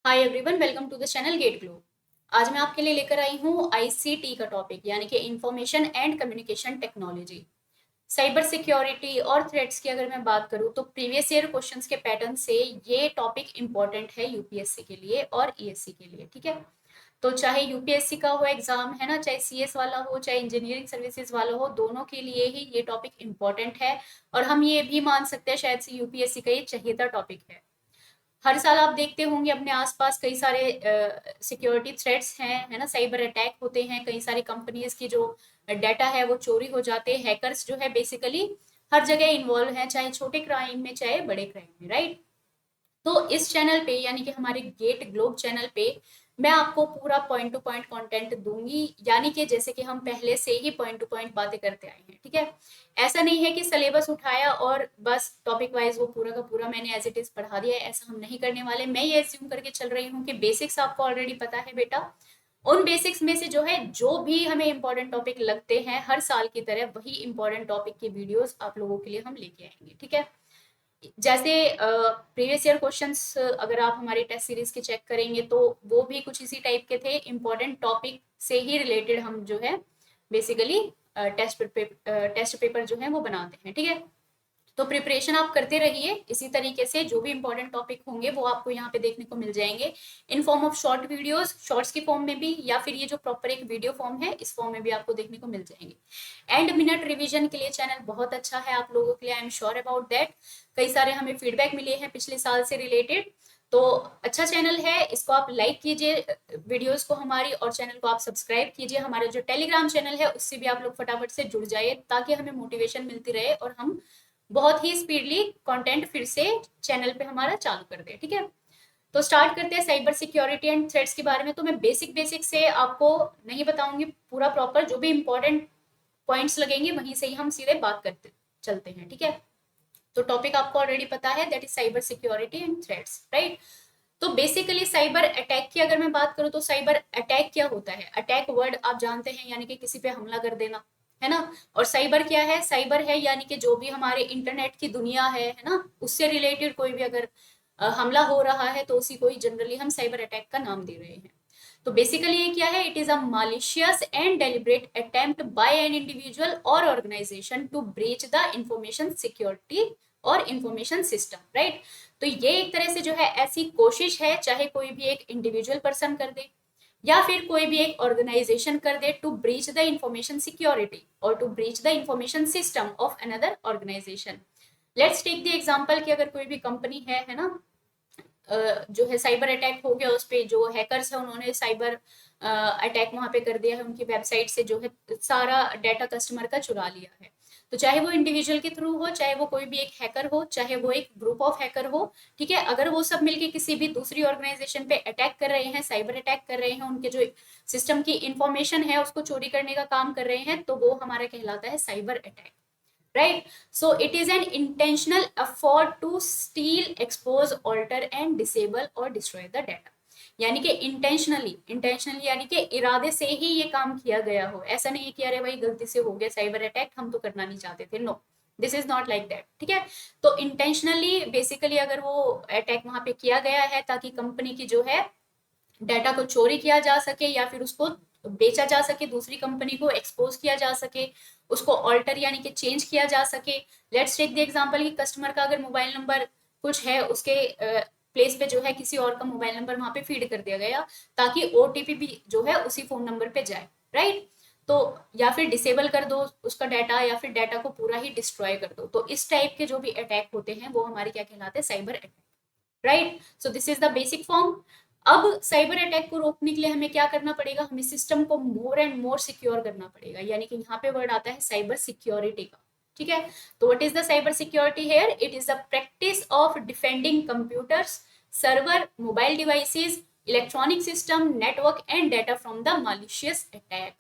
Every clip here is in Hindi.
Hi everyone, welcome to the channel get glow. आज मैं आपके लिए लेकर आई हूँ आईसीटी का टॉपिक यानी कि information and communication technology. Cyber security और थ्रेट्स की अगर मैं बात करूँ तो प्रीवियस ईयर क्वेश्चंस के पैटर्न से ये टॉपिक इंपॉर्टेंट है यूपीएससी के लिए और ईएससी के लिए। ठीक है, तो चाहे यूपीएससी का हो एग्जाम है ना, चाहे सीएस वाला हो, चाहे इंजीनियरिंग सर्विसेज वाला हो, दोनों के लिए ही ये टॉपिक इंपॉर्टेंट है। और हम ये भी मान सकते हैं शायद से यूपीएससी का ये चहेता टॉपिक है। हर साल आप देखते होंगे अपने आसपास कई सारे सिक्योरिटी थ्रेट्स हैं, है ना, साइबर अटैक होते हैं। कई सारी कंपनीज की जो डाटा है वो चोरी हो जाते हैं। हैकर्स जो है बेसिकली हर जगह इन्वॉल्व हैं, चाहे छोटे क्राइम में चाहे बड़े क्राइम में, राइट। तो इस चैनल पे यानी कि हमारे गेट ग्लोब चैनल पे मैं आपको पूरा पॉइंट टू पॉइंट कंटेंट दूंगी, यानी कि जैसे कि हम पहले से ही पॉइंट टू पॉइंट बातें करते आए हैं। ठीक है, ऐसा नहीं है कि सिलेबस उठाया और बस टॉपिक वाइज वो पूरा का पूरा मैंने एज इट इज पढ़ा दिया है। ऐसा हम नहीं करने वाले। मैं ये एज्यूम करके चल रही हूँ कि बेसिक्स आपको ऑलरेडी पता है बेटा। उन बेसिक्स में से जो है, जो भी हमें इंपॉर्टेंट टॉपिक लगते हैं हर साल की तरह, वही इंपॉर्टेंट टॉपिक की वीडियोस आप लोगों के लिए हम लेके आएंगे। ठीक है, जैसे प्रीवियस ईयर क्वेश्चंस अगर आप हमारी टेस्ट सीरीज के चेक करेंगे तो वो भी कुछ इसी टाइप के थे। इंपॉर्टेंट टॉपिक से ही रिलेटेड हम जो है बेसिकली टेस्ट पेपर जो है वो बनाते हैं। ठीक है, तो प्रिपरेशन आप करते रहिए इसी तरीके से। जो भी इंपॉर्टेंट टॉपिक होंगे वो आपको यहाँ पे देखने को मिल जाएंगे in form of short videos, shorts की फॉर्म में भी, या फिर ये जो प्रॉपर एक वीडियो फॉर्म है इस फॉर्म में भी आपको देखने को मिल जाएंगे। एंड मिनट रिवीजन के लिए चैनल बहुत अच्छा है आप लोगों के लिए, I am sure about that. कई सारे हमें फीडबैक मिले हैं पिछले साल से रिलेटेड। तो अच्छा चैनल है, इसको आप लाइक कीजिए वीडियोस को हमारी, और चैनल को आप सब्सक्राइब कीजिए। हमारा जो टेलीग्राम चैनल है उससे भी आप लोग फटाफट से जुड़ जाइए ताकि हमें मोटिवेशन मिलती रहे और हम बहुत ही स्पीडली कंटेंट फिर से चैनल पे हमारा चालू कर दे। ठीक है, तो स्टार्ट करते हैं साइबर सिक्योरिटी एंड थ्रेट्स के बारे में। तो मैं बेसिक बेसिक से आपको नहीं बताऊंगी पूरा प्रॉपर, जो भी इंपॉर्टेंट पॉइंट्स लगेंगे वहीं से ही हम सीधे बात करते चलते हैं। ठीक है, तो टॉपिक आपको ऑलरेडी पता है, that is cyber security and threats, right. तो बेसिकली साइबर अटैक की अगर मैं बात करूं तो साइबर अटैक क्या होता है? अटैक वर्ड आप जानते हैं, यानी कि किसी पे हमला कर देना, है ना। और साइबर क्या है? साइबर है यानी कि जो भी हमारे इंटरनेट की दुनिया है ना, उससे रिलेटेड कोई भी अगर हमला हो रहा है तो उसी को ही जनरली हम साइबर अटैक का नाम दे रहे हैं। तो बेसिकली ये क्या है? It is a malicious and deliberate attempt by an individual और organisation to breach the information security और इंफॉर्मेशन सिस्टम, राइट। तो ये एक तरह से जो है ऐसी कोशिश है, चाहे कोई भी एक इंडिविजुअल पर्सन कर दे या फिर कोई भी एक ऑर्गेनाइजेशन कर दे, to breach the information security और to breach the information system of another organisation. Let's take the example कि अगर कोई भी कंपनी है ना, जो है साइबर अटैक हो गया, उस पे जो हैकर्स है उन्होंने साइबर अटैक वहां पे कर दिया है, उनकी वेबसाइट से जो है सारा डाटा कस्टमर का चुरा लिया है। तो चाहे वो इंडिविजुअल के थ्रू हो, चाहे वो कोई भी एक हैकर हो, चाहे वो एक ग्रुप ऑफ हैकर हो, ठीक है, अगर वो सब मिलके किसी भी दूसरी ऑर्गेनाइजेशन पे अटैक कर रहे हैं, साइबर अटैक कर रहे हैं, उनके जो सिस्टम की इंफॉर्मेशन है उसको चोरी करने का काम कर रहे हैं, तो वो हमारा कहलाता है cyber attack, right? So it is an intentional effort to steal, expose, alter and disable or destroy the data। यानी कि इंटेंशनली यानी कि इरादे से ही ये काम किया गया हो। ऐसा नहीं है कि अरे भाई गलती से हो गया साइबर अटैक, हम तो करना नहीं चाहते थे। No, this is not like that. ठीक है, तो इंटेंशनली बेसिकली अगर वो अटैक वहां पे किया गया है ताकि कंपनी की जो है डाटा को चोरी किया जा सके या फिर उसको बेचा जा सके, दूसरी कंपनी को एक्सपोज किया जा सके, उसको ऑल्टर यानी कि चेंज किया जा सके। लेट्स टेक द एग्जांपल कि कस्टमर का अगर मोबाइल नंबर कुछ है, उसके प्लेस पे जो है किसी और का मोबाइल नंबर वहां पे फीड कर दिया गया ताकि ओटीपी भी जो है उसी फोन नंबर पे जाए, राइट। तो या फिर डिसेबल कर दो उसका डाटा, या फिर डाटा को पूरा ही डिस्ट्रॉय कर दो। तो इस टाइप के जो भी अटैक होते हैं वो हमारे क्या कहलाते हैं? Cyber attack, right. So this is the basic form. अब साइबर अटैक को रोकने के लिए हमें क्या करना पड़ेगा? हमें सिस्टम को मोर एंड मोर सिक्योर करना पड़ेगा, यानी कि यहाँ पे वर्ड आता है साइबर सिक्योरिटी का। ठीक है, तो what is the cyber security here? It is the practice of defending computers, server, mobile devices, electronic system, network and data from the malicious attack.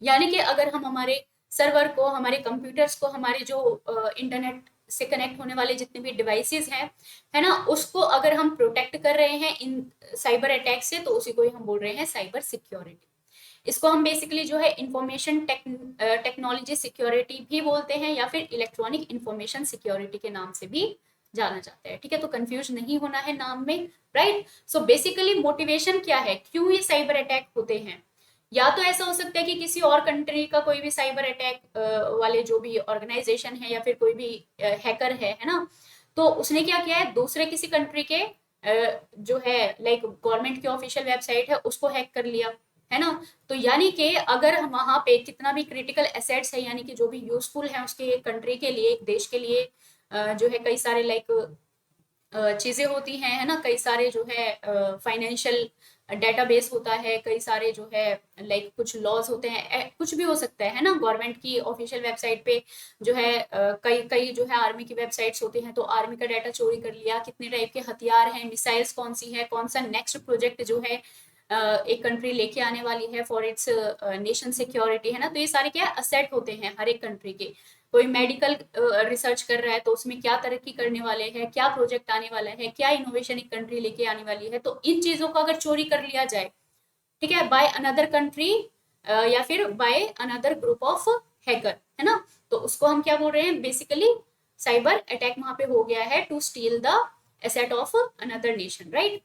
यानी कि अगर हम हमारे सर्वर को, हमारे कंप्यूटर्स को, हमारे जो इंटरनेट से कनेक्ट होने वाले जितने भी डिवाइसेस हैं, है ना, उसको अगर हम प्रोटेक्ट कर रहे हैं इन साइबर अटैक से, तो उसी को ही हम बोल रहे हैं साइबर सिक्योरिटी। इसको हम बेसिकली जो है इंफॉर्मेशन टेक्नोलॉजी सिक्योरिटी भी बोलते हैं, या फिर इलेक्ट्रॉनिक इंफॉर्मेशन सिक्योरिटी के नाम से भी जाना जाता है, ठीक है। तो कंफ्यूज नहीं होना है नाम में, राइट। सो बेसिकली मोटिवेशन क्या है, क्यों ये साइबर अटैक होते हैं। या तो ऐसा हो सकता है कि किसी और कंट्री का कोई भी साइबर अटैक वाले जो भी ऑर्गेनाइजेशन है या फिर कोई भी हैकर है ना, तो उसने क्या किया है, दूसरे किसी कंट्री के जो है लाइक गवर्नमेंट की ऑफिशियल वेबसाइट है उसको हैक कर लिया, है ना। तो यानी कि अगर हम वहां पे कितना भी क्रिटिकल एसेट्स है, यानी कि जो भी यूजफुल है उसके कंट्री के लिए, एक देश के लिए, जो है कई सारे लाइक चीजें होती हैं, है ना, कई सारे जो है फाइनेंशियल डेटाबेस होता है, कई सारे जो है लाइक कुछ लॉज होते हैं, कुछ भी हो सकता है ना। गवर्नमेंट की ऑफिशियल वेबसाइट पे जो है कई कई जो है आर्मी की वेबसाइट्स होती हैं, तो आर्मी का डाटा चोरी कर लिया, कितने टाइप के हथियार हैं, मिसाइल्स कौन सी है, कौन सा नेक्स्ट प्रोजेक्ट जो है एक कंट्री लेके आने वाली है फॉर इट्स नेशन सिक्योरिटी, है ना। तो ये सारे क्या असेट होते हैं हर एक कंट्री के। कोई मेडिकल रिसर्च कर रहा है तो उसमें क्या तरक्की करने वाले हैं, क्या प्रोजेक्ट आने वाला है, क्या इनोवेशन एक कंट्री लेके आने वाली है, तो इन चीजों को अगर चोरी कर लिया जाए, ठीक है, बाय अनदर कंट्री या फिर by another group of hacker, है ना, तो उसको हम क्या बोल रहे हैं, बेसिकली साइबर अटैक वहां पे हो गया है to steal the asset of another nation, right.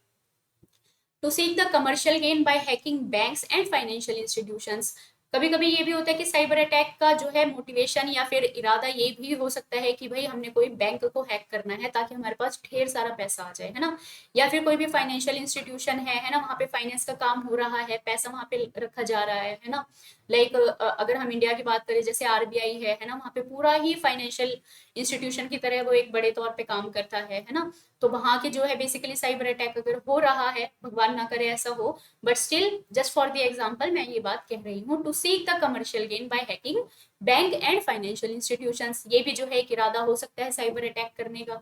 To seek the commercial gain by hacking banks and financial institutions. कभी कभी ये भी होता है कि साइबर अटैक का जो है मोटिवेशन या फिर इरादा ये भी हो सकता है कि भाई हमने कोई बैंक को हैक करना है ताकि हमारे पास ढेर सारा पैसा आ जाए, है ना। या फिर कोई भी फाइनेंशियल इंस्टीट्यूशन है ना, वहाँ पे फाइनेंस का काम हो रहा है, पैसा वहाँ पे रखा जा रहा है ना। लाइक अगर हम इंडिया की बात करें, जैसे आरबीआई है ना, वहाँ पे पूरा ही फाइनेंशियल इंस्टीट्यूशन की तरह वो एक बड़े तौर पे काम करता है ना। तो वहां के जो है बेसिकली साइबर अटैक अगर हो रहा है, भगवान ना करे ऐसा हो, but still just for the example मैं ये बात कह रही हूँ, to seek the commercial gain by hacking bank and financial institutions, ये भी जो है एक इरादा हो सकता है साइबर अटैक करने का।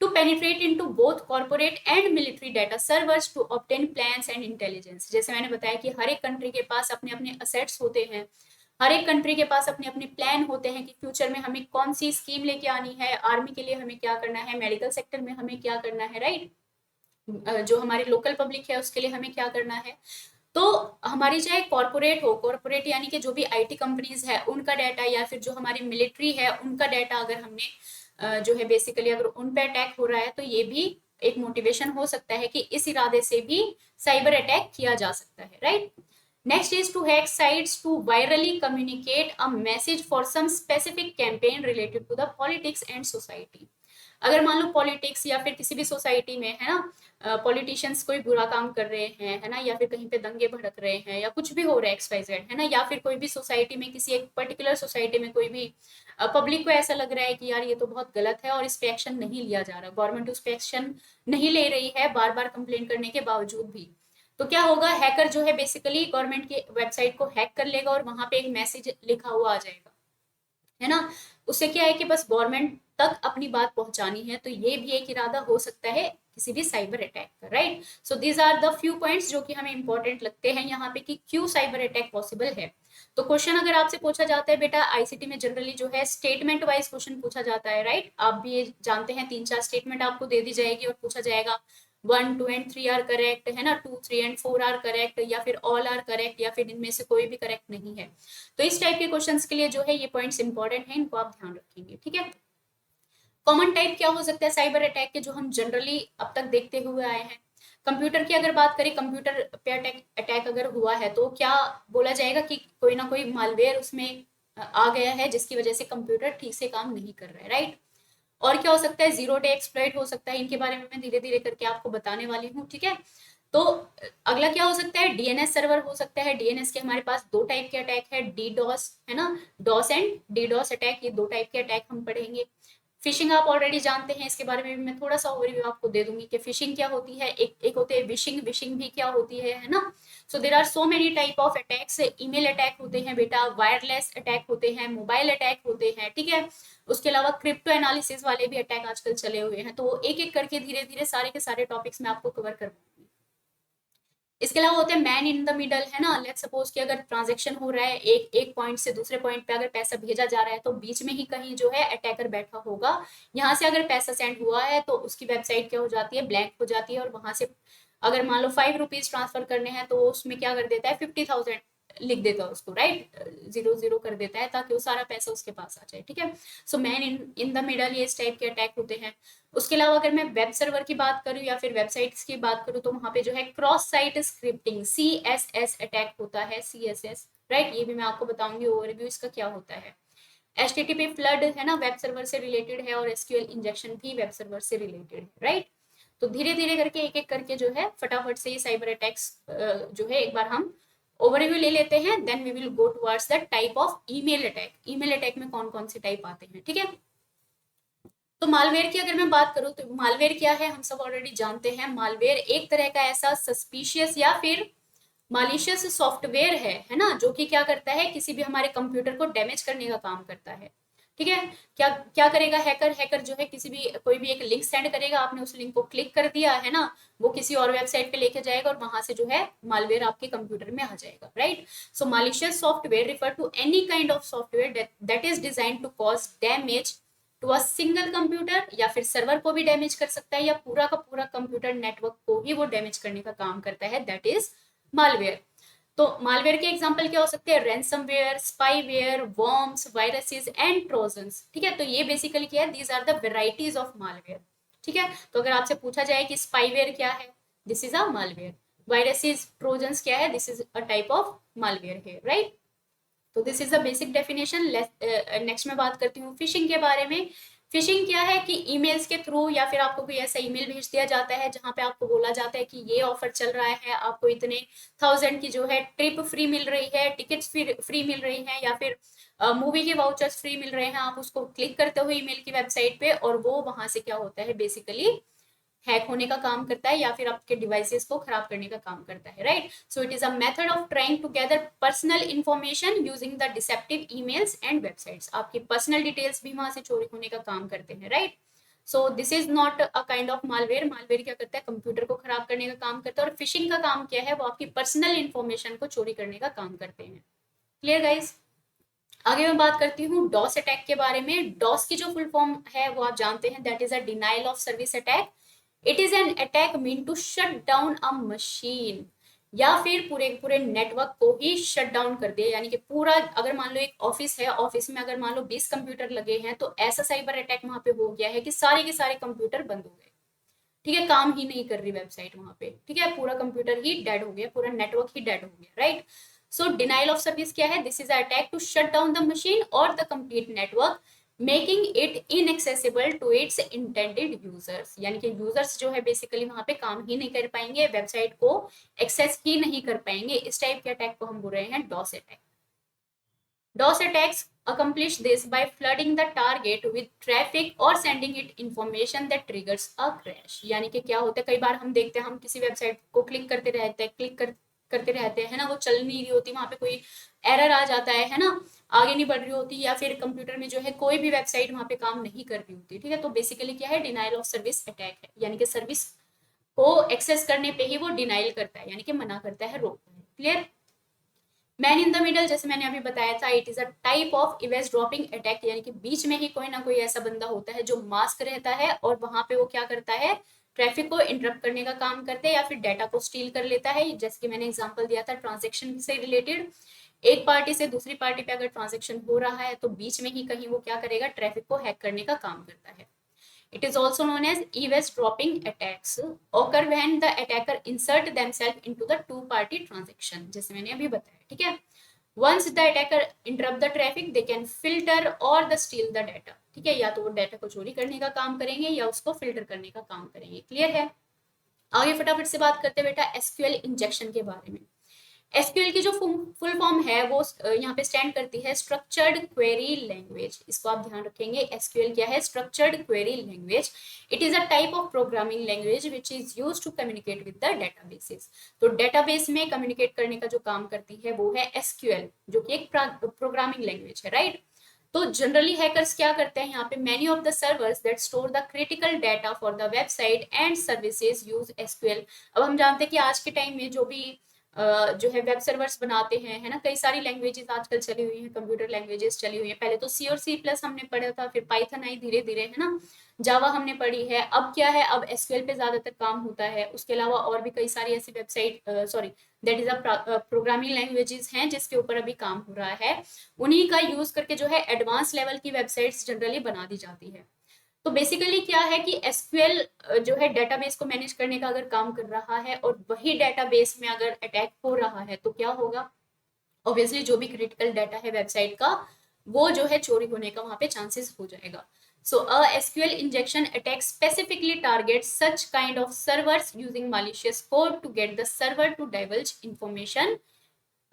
To penetrate into both corporate and military data servers to obtain plans and intelligence. जैसे मैंने बताया कि हर एक कंट्री के पास अपने अपने असेट्स होते हैं, हर एक कंट्री के पास अपने अपने प्लान होते हैं कि फ्यूचर में हमें कौन सी स्कीम लेके आनी है, आर्मी के लिए हमें क्या करना है, मेडिकल सेक्टर में हमें क्या करना है, राइट। जो हमारी लोकल पब्लिक है उसके लिए हमें क्या करना है। तो हमारी चाहे कॉर्पोरेट हो, कॉर्पोरेट यानी कि जो भी आईटी कंपनीज है उनका डाटा, या फिर जो हमारी मिलिट्री है उनका डाटा, अगर हमने जो है बेसिकली अगर उन पे अटैक हो रहा है, तो ये भी एक मोटिवेशन हो सकता है कि इस इरादे से भी साइबर अटैक किया जा सकता है, right. Next is to hack sites to virally communicate a message for some specific campaign related to the politics and society। अगर मान लो पॉलिटिक्स या फिर किसी भी सोसाइटी में, है ना, पॉलिटिशियंस कोई बुरा काम कर रहे हैं, है ना, या फिर कहीं पे दंगे भड़क रहे हैं, या कुछ भी हो रहा है एक्स वाई जेड, है ना, या फिर कोई भी सोसाइटी में, किसी एक पर्टिकुलर सोसाइटी में कोई भी पब्लिक को ऐसा लग रहा है कि यार ये तो बहुत गलत है और इस पे एक्शन नहीं लिया जा रहा, गवर्नमेंट उस पे एक्शन नहीं ले रही है बार बार कंप्लेन करने के बावजूद भी, तो क्या होगा, हैकर जो है बेसिकली गवर्नमेंट की वेबसाइट को हैक कर लेगा और वहां पे एक मैसेज लिखा हुआ आ जाएगा, है ना। उससे क्या है कि बस गवर्नमेंट तक अपनी बात पहुंचानी है, तो ये भी एक इरादा हो सकता है किसी भी साइबर अटैक का, right. So these are the few points जो कि हमें इंपॉर्टेंट लगते हैं यहाँ पे कि क्यों साइबर अटैक पॉसिबल है। तो क्वेश्चन अगर आपसे पूछा जाता है बेटा, आईसीटी में जनरली जो है स्टेटमेंट वाइज क्वेश्चन पूछा जाता है, राइट। आप भी ये जानते हैं, 3-4 स्टेटमेंट आपको दे दी जाएगी और पूछा जाएगा 1, 2 एंड 3 आर करेक्ट, है ना, 2, 3 एंड 4 आर करेक्ट, या फिर ऑल आर करेक्ट, या फिर इनमें से कोई भी करेक्ट नहीं है। तो इस टाइप के क्वेश्चंस के लिए जो है ये पॉइंट्स इंपॉर्टेंट हैं, इनको आप ध्यान रखेंगे, ठीक है। कॉमन टाइप क्या हो सकता है साइबर अटैक के, जो हम जनरली अब तक देखते हुए आए हैं। कंप्यूटर की अगर बात करें, कंप्यूटर पे अटैक अगर हुआ है तो क्या बोला जाएगा कि कोई ना कोई मालवेयर उसमें आ गया है जिसकी वजह से कंप्यूटर ठीक से काम नहीं कर रहा है, राइट। और क्या हो सकता है, जीरो डे एक्सप्लॉइट हो सकता है, इनके बारे में मैं धीरे धीरे करके आपको बताने वाली हूँ, ठीक है। तो अगला क्या हो सकता है, डीएनएस सर्वर हो सकता है। डीएनएस के हमारे पास दो टाइप के अटैक है, डी डॉस, है ना, DoS and D DoS attack, ये दो टाइप के अटैक हम पढ़ेंगे। फिशिंग आप ऑलरेडी जानते हैं, इसके बारे में भी मैं थोड़ा सा ओवरव्यू आपको दे दूंगी कि फिशिंग क्या होती है, एक होते हैं विशिंग, विशिंग भी क्या होती है ना। So there are so many type of attacks. Email attack होते हैं बेटा, वायरलेस अटैक होते हैं, मोबाइल अटैक होते हैं, ठीक है। उसके अलावा क्रिप्टो एनालिसिस वाले भी अटैक आजकल चले हुए हैं, तो एक एक करके धीरे धीरे सारे के सारे टॉपिक्स में आपको कवर कर। इसके अलावा होते हैं मैन इन द मिडल, है ना। लेट्स सपोज कि अगर ट्रांजेक्शन हो रहा है एक एक पॉइंट से दूसरे पॉइंट पे, अगर पैसा भेजा जा रहा है तो बीच में ही कहीं जो है अटैकर बैठा होगा। यहाँ से अगर पैसा सेंड हुआ है तो उसकी वेबसाइट क्या हो जाती है, ब्लैंक हो जाती है, और वहां से अगर मान लो 5 रुपीज ट्रांसफर करने हैं तो उसमें क्या कर देता है, 50,000 लिख देता है उसको, राइट, 0 0 कर देता है ताकि वो सारा पैसा उसके पास आ जाए, ठीक है। So man in the middle, ये इस टाइप के अटैक होते हैं। उसके अलावा अगर मैं वेब सर्वर की बात करूं या फिर वेबसाइट्स की बात करूं तो वहां पे जो है cross site scripting, CSS attack होता है, CSS, राइट, ये भी मैं आपको बताऊंगी ओवरव्यू इसका क्या होता है। HTTP फ्लड है ना, वेब सर्वर से रिलेटेड है, और SQL इंजेक्शन भी वेब सर्वर से रिलेटेड है, राइट। तो धीरे धीरे करके एक एक करके जो है फटाफट से ये साइबर अटैक्स जो है एक बार हम ओवरव्यू ले लेते हैं, then we will go towards the type of email attack. Email attack में कौन कौन से टाइप आते हैं, ठीक है। तो मालवेयर की अगर मैं बात करूं तो मालवेयर क्या है, हम सब ऑलरेडी जानते हैं। मालवेयर एक तरह का ऐसा सस्पिशियस या फिर मालिशियस सॉफ्टवेयर है ना, जो कि क्या करता है, किसी भी हमारे कंप्यूटर को डैमेज करने का काम करता है, ठीक है। क्या क्या करेगा हैकर, हैकर जो है किसी भी कोई भी एक लिंक सेंड करेगा, आपने उस लिंक को क्लिक कर दिया है ना, वो किसी और वेबसाइट पे लेके जाएगा और वहां से जो है मालवेयर आपके कंप्यूटर में आ जाएगा, right. So malicious software refer to any kind of software that is design to cause damage to a single computer, या फिर सर्वर को भी डैमेज कर सकता है, या पूरा का पूरा कंप्यूटर नेटवर्क को ही वो डैमेज करने का काम करता है, दैट इज मालवेयर। तो मालवेयर के एग्जांपल क्या हो सकते हैं, ransomware, spyware, worms, viruses and trojans, ठीक है। तो ये बेसिकली क्या है, these are the varieties of malware, ठीक है। तो अगर आपसे पूछा जाए कि स्पाईवेयर क्या है, this is a malware. Viruses, trojans क्या है, this is a type of malware है, राइट। तो this is the basic definition. Next मैं बात करती हूँ फिशिंग के बारे में। फिशिंग क्या है कि ईमेल्स के थ्रू या फिर आपको कोई ऐसा ईमेल भेज दिया जाता है जहां पे आपको बोला जाता है कि ये ऑफर चल रहा है, आपको इतने 1000 की जो है ट्रिप फ्री मिल रही है, टिकट्स फ्री मिल रही है, या फिर मूवी के वाउचर्स फ्री मिल रहे हैं। आप उसको क्लिक करते हो ईमेल की वेबसाइट पे, और वो वहां से क्या होता है, बेसिकली हैक होने का काम करता है, या फिर आपके डिवाइसेस को खराब करने का काम करता है, right. So it is a method of trying to gather personal information using the deceptive emails and websites. आपकी पर्सनल डिटेल्स भी वहां से चोरी होने का काम करते हैं, right. So this is not a kind of malware. Malware क्या करता है, कंप्यूटर को खराब करने का काम करता है, और फिशिंग का काम क्या है, वो आपकी पर्सनल इंफॉर्मेशन को चोरी करने का काम करते हैं। Clear guys. आगे मैं बात करती हूँ डॉस अटैक के बारे में। डॉस की जो फुल फॉर्म है वो आप जानते हैं, that is a denial of service attack. It is an attack mean to shut down a machine, या फिर पूरे पूरे नेटवर्क को ही शट डाउन कर दिया। यानी कि पूरा, अगर मान लो एक ऑफिस है, ऑफिस में अगर मान लो 20 कंप्यूटर लगे हैं, तो ऐसा साइबर अटैक वहां पे हो गया है कि सारे के सारे कंप्यूटर बंद हो गए, ठीक है, काम ही नहीं कर रही वेबसाइट वहां पे, ठीक है, पूरा कंप्यूटर ही डेड हो गया, पूरा नेटवर्क ही डेड हो गया, right. So denial of service क्या है, this is attack to shut down the machine और the complete network, making it inaccessible to its intended users. यानी कि यूजर्स जो है बेसिकली वहां पे काम ही नहीं कर पाएंगे, वेबसाइट को एक्सेस ही नहीं कर पाएंगे। इस टाइप के अटैक को हम बोल रहे हैं DoS attack. DOS attacks accomplish this by flooding the target with traffic or sending it information that triggers a crash। यानी कि क्या होता है, कई बार हम देखते हैं, हम किसी वेबसाइट को क्लिक करते रहते हैं, करते रहते हैं ना, वो चल नहीं रही होती, वहां पे कोई एरर आ जाता है ना, आगे नहीं बढ़ रही होती, या फिर कंप्यूटर में जो है कोई भी वेबसाइट वहां पे काम नहीं कर रही होती, ठीक है। तो बेसिकली क्या है, डिनाइल ऑफ सर्विस अटैक है, यानी कि सर्विस को एक्सेस करने पे ही वो डिनाइल करता है, यानी कि मना करता है, रोकता है। Clear. Man in the middle, जैसे मैंने अभी बताया था, it is a type of eavesdropping attack, यानी कि बीच में ही कोई ना कोई ऐसा बंदा होता है जो मास्क रहता है, और वहां पे वो क्या करता है, ट्रैफिक को इंटरप्ट करने का काम करते हैं, या फिर डाटा को स्टील कर लेता है। जैसे कि मैंने एग्जांपल दिया था ट्रांजेक्शन से रिलेटेड, एक पार्टी से दूसरी पार्टी पे अगर ट्रांजेक्शन हो रहा है तो बीच में ही कहीं वो क्या करेगा, ट्रैफिक को हैक करने का काम करता है। It is also known as eavesdropping attacks occur when the attacker insert themselves into the two-party transaction, जैसे मैंने अभी बताया, ठीक है। Once the attacker interrupt the traffic, they can filter or the steal the data, ठीक है, या तो वो डाटा को चोरी करने का काम करेंगे या उसको फिल्टर करने का काम करेंगे। क्लियर है। आगे फटाफट से बात करते हैं बेटा एसक्यूएल इंजेक्शन के बारे में। एसक्यूएल की जो फुल फॉर्म है वो यहाँ पे स्टैंड करती है स्ट्रक्चर्ड क्वेरी लैंग्वेज। इसको आप ध्यान रखेंगे, एसक्यूएल क्या है, structured query language. It is a type of programming language which is used to communicate with the databases. तो डेटाबेस में कम्युनिकेट करने का जो काम करती है वो है एसक्यूएल, जो कि एक प्रोग्रामिंग लैंग्वेज है, राइट। तो जनरली हैकर्स क्या करते हैं यहाँ पे, many of the servers that store the critical data for the website and services use SQL. अब हम जानते हैं कि आज के टाइम में जो भी जो है वेब सर्वर्स बनाते हैं, है ना। कई सारी लैंग्वेजेस आजकल चली हुई हैं, कंप्यूटर लैंग्वेजेस चली हुई हैं। पहले तो सी और सी प्लस हमने पढ़ा था, फिर पाइथन आई धीरे धीरे, है ना। जावा हमने पढ़ी है। अब क्या है, अब एसक्यूएल पे ज्यादातर काम होता है। उसके अलावा और भी कई सारी ऐसी website sorry that is a programming languages हैं जिसके ऊपर अभी काम हो रहा है। उन्हीं का यूज करके जो है एडवांस लेवल की वेबसाइट्स जनरली बना दी जाती है। तो बेसिकली क्या है कि एसक्यूएल जो है डेटाबेस को मैनेज करने का अगर काम कर रहा है और वही डेटाबेस में अगर अटैक हो रहा है तो क्या होगा, ऑब्वियसली जो भी क्रिटिकल डाटा है वेबसाइट का वो जो है चोरी होने का वहां पे चांसेस हो जाएगा। So a SQL injection attack specifically target such kind of servers using malicious code to get the server to divulge information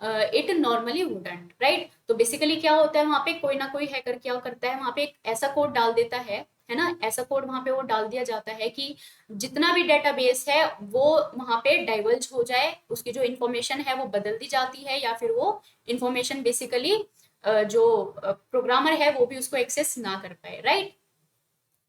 it normally wouldn't, right. तो बेसिकली क्या होता है, वहां पे कोई ना कोई हैकर क्या करता है, वहां पे एक ऐसा कोड डाल देता है ना। ऐसा कोड वहां पे वो डाल दिया जाता है कि जितना भी डेटाबेस है वो वहां पे डाइवर्ज हो जाए, उसकी जो इन्फॉर्मेशन है वो बदल दी जाती है, या फिर वो इन्फॉर्मेशन बेसिकली जो प्रोग्रामर है वो भी उसको एक्सेस ना कर पाए, राइट।